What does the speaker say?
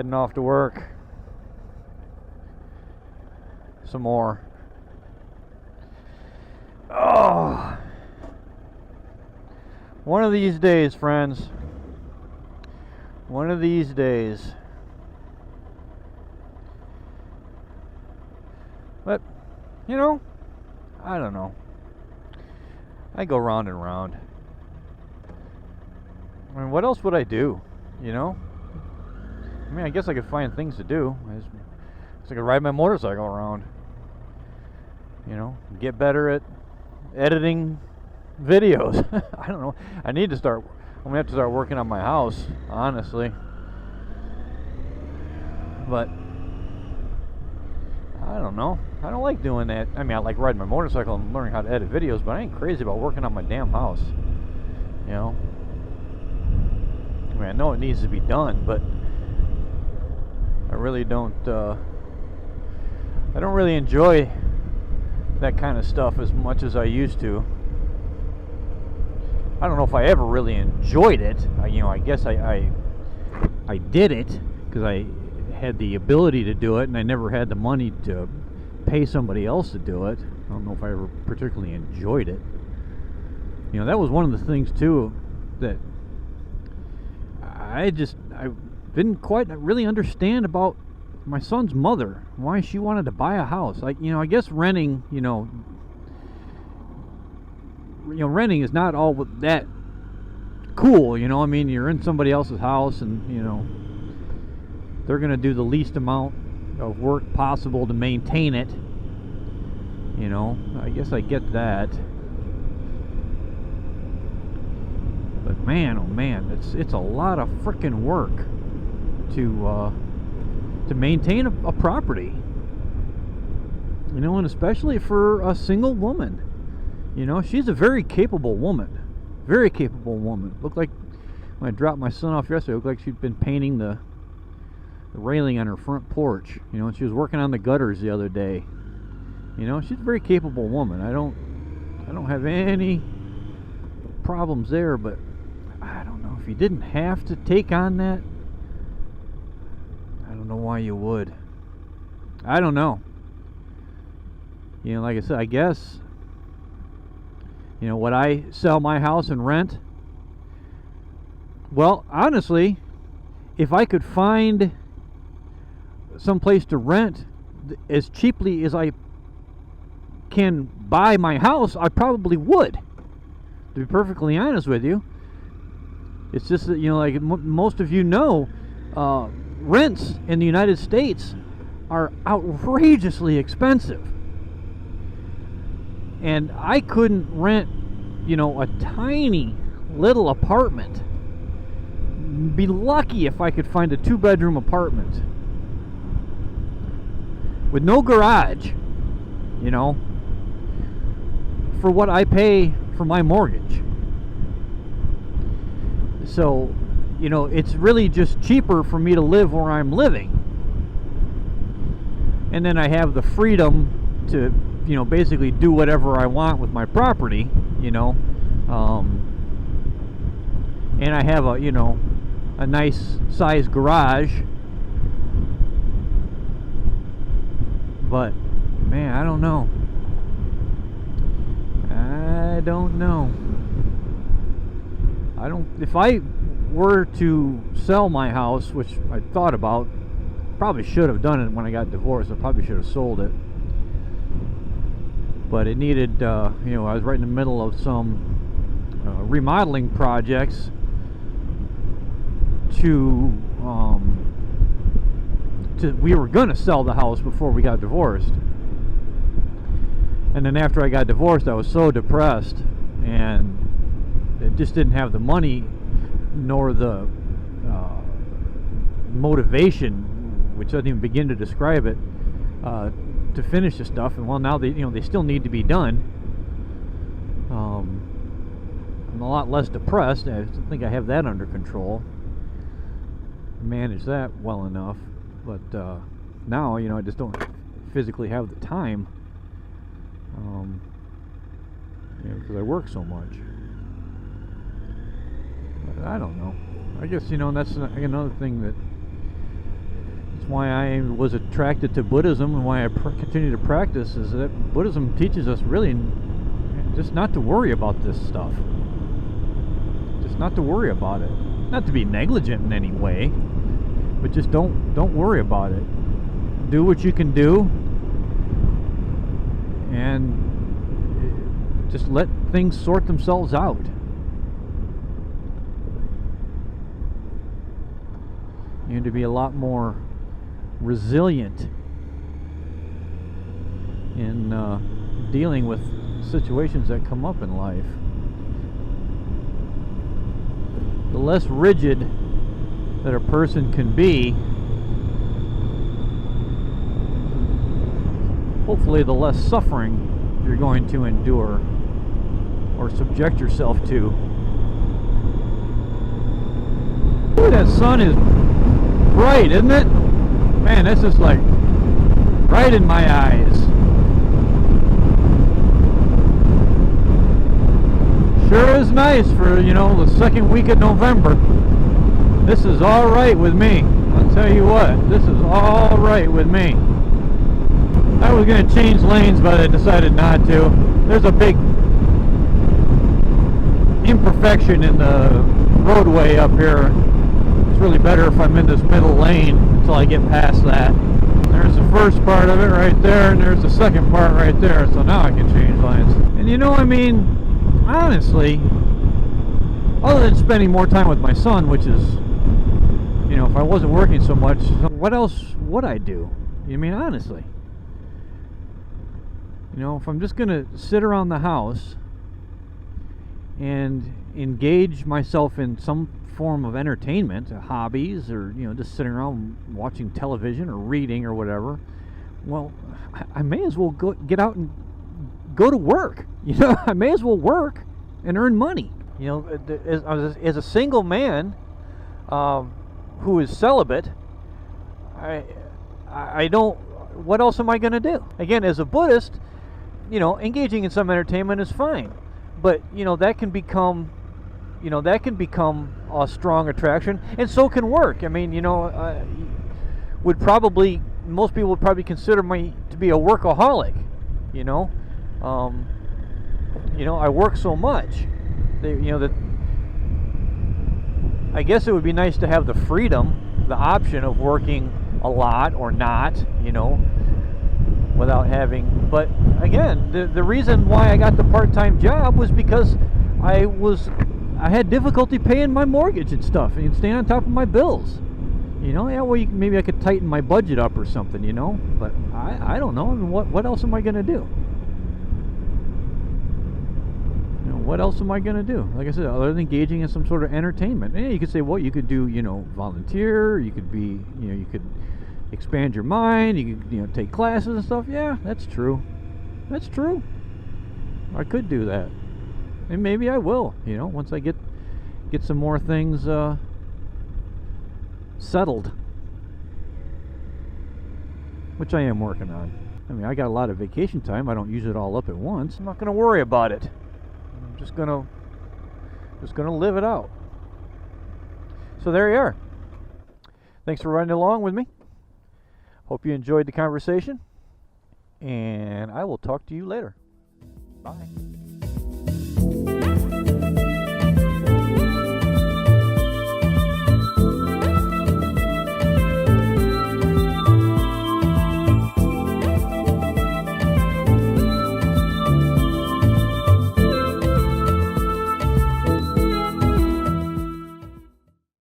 Heading off to work. Some more. Oh. One of these days, friends. One of these days. But, you know, I don't know. I go round and round. I mean, what else would I do? You know? I mean, I guess I could find things to do. I could ride my motorcycle around. You know, get better at editing videos. I don't know. I'm gonna have to start working on my house, honestly. But I don't know. I don't like doing that. I mean, I like riding my motorcycle and learning how to edit videos, but I ain't crazy about working on my damn house. You know? I mean, I know it needs to be done, but I really don't, I don't really enjoy that kind of stuff as much as I used to. I don't know if I ever really enjoyed it. You know, I guess I did it because I had the ability to do it, and I never had the money to pay somebody else to do it. I don't know if I ever particularly enjoyed it. You know, that was one of the things too that I didn't quite really understand about my son's mother, why she wanted to buy a house. Like, you know, I guess renting, renting is not all that cool, you know. I mean, you're in somebody else's house, and you know, they're gonna do the least amount of work possible to maintain it. You know, I guess I get that. But man, oh man, it's a lot of frickin' work to maintain a property. You know, and especially for a single woman. You know, she's a very capable woman. Very capable woman. Looked like when I dropped my son off yesterday, it looked like she'd been painting the railing on her front porch. You know, and she was working on the gutters the other day. You know, she's a very capable woman. I don't have any problems there, but I don't know, if you didn't have to take on that, I don't know why you would. I don't know. You know, like I said, I guess, you know, would I sell my house and rent? Well, honestly, if I could find some place to rent as cheaply as I can buy my house, I probably would, to be perfectly honest with you. It's just that, you know, like most of you know, rents in the United States are outrageously expensive. And I couldn't rent, you know, a tiny little apartment. Be lucky if I could find a 2-bedroom apartment with no garage, you know, for what I pay for my mortgage. So, you know, it's really just cheaper for me to live where I'm living. And then I have the freedom to, you know, basically do whatever I want with my property, you know. And I have a, you know, a nice size garage. But, man, I don't know. If I were to sell my house, which I thought about, probably should have done it when I got divorced. I probably should have sold it. But it needed, you know, I was right in the middle of some remodeling projects we were going to sell the house before we got divorced. And then after I got divorced, I was so depressed, and it just didn't have the money nor the motivation, which doesn't even begin to describe it, to finish the stuff. And well, now they still need to be done. I'm a lot less depressed. I think I have that under control. Manage that well enough. But now, you know, I just don't physically have the time, you know, because I work so much. But I don't know. I guess, you know, that's another thing that That's why I was attracted to Buddhism, and why I continue to practice, is that Buddhism teaches us really just not to worry about this stuff. Just not to worry about it. Not to be negligent in any way, but just don't worry about it. Do what you can do, and just let things sort themselves out. You need to be a lot more resilient in dealing with situations that come up in life. The less rigid that a person can be, hopefully the less suffering you're going to endure or subject yourself to. Ooh, that sun is bright, isn't it? Man, that's just like right in my eyes. Sure is nice for, the second week of November. This is all right with me. I'll tell you what, this is all right with me. I was going to change lanes, but I decided not to. There's a big imperfection in the roadway up here. It's really better if I'm in this middle lane until I get past that. There's the first part of it right there, and there's the second part right there, so now I can change lanes. And honestly, other than spending more time with my son, which is, if I wasn't working so much, what else would I do? Honestly. If I'm just going to sit around the house and engage myself in some form of entertainment, hobbies, or just sitting around watching television or reading or whatever, well, I may as well get out and go to work. I may as well work and earn money. As a single man who is celibate, I don't. What else am I going to do? Again, as a Buddhist, engaging in some entertainment is fine, but that can become a strong attraction, and so can work. Most people would probably consider me to be a workaholic. I work so much. I guess it would be nice to have the freedom, the option of working a lot or not, without having. But again, the reason why I got the part-time job was because I had difficulty paying my mortgage and stuff, and staying on top of my bills. Maybe I could tighten my budget up or something, but I don't know. What else am I going to do? What else am I going to do? Like I said, other than engaging in some sort of entertainment. Yeah, you could say, well, you could do, volunteer. You could be, you could expand your mind. You could, take classes and stuff. Yeah, that's true. That's true. I could do that. And maybe I will, once I get some more things settled, which I am working on. I got a lot of vacation time. I don't use it all up at once. I'm not going to worry about it. I'm just gonna live it out. So there you are. Thanks for riding along with me. Hope you enjoyed the conversation, and I will talk to you later. Bye.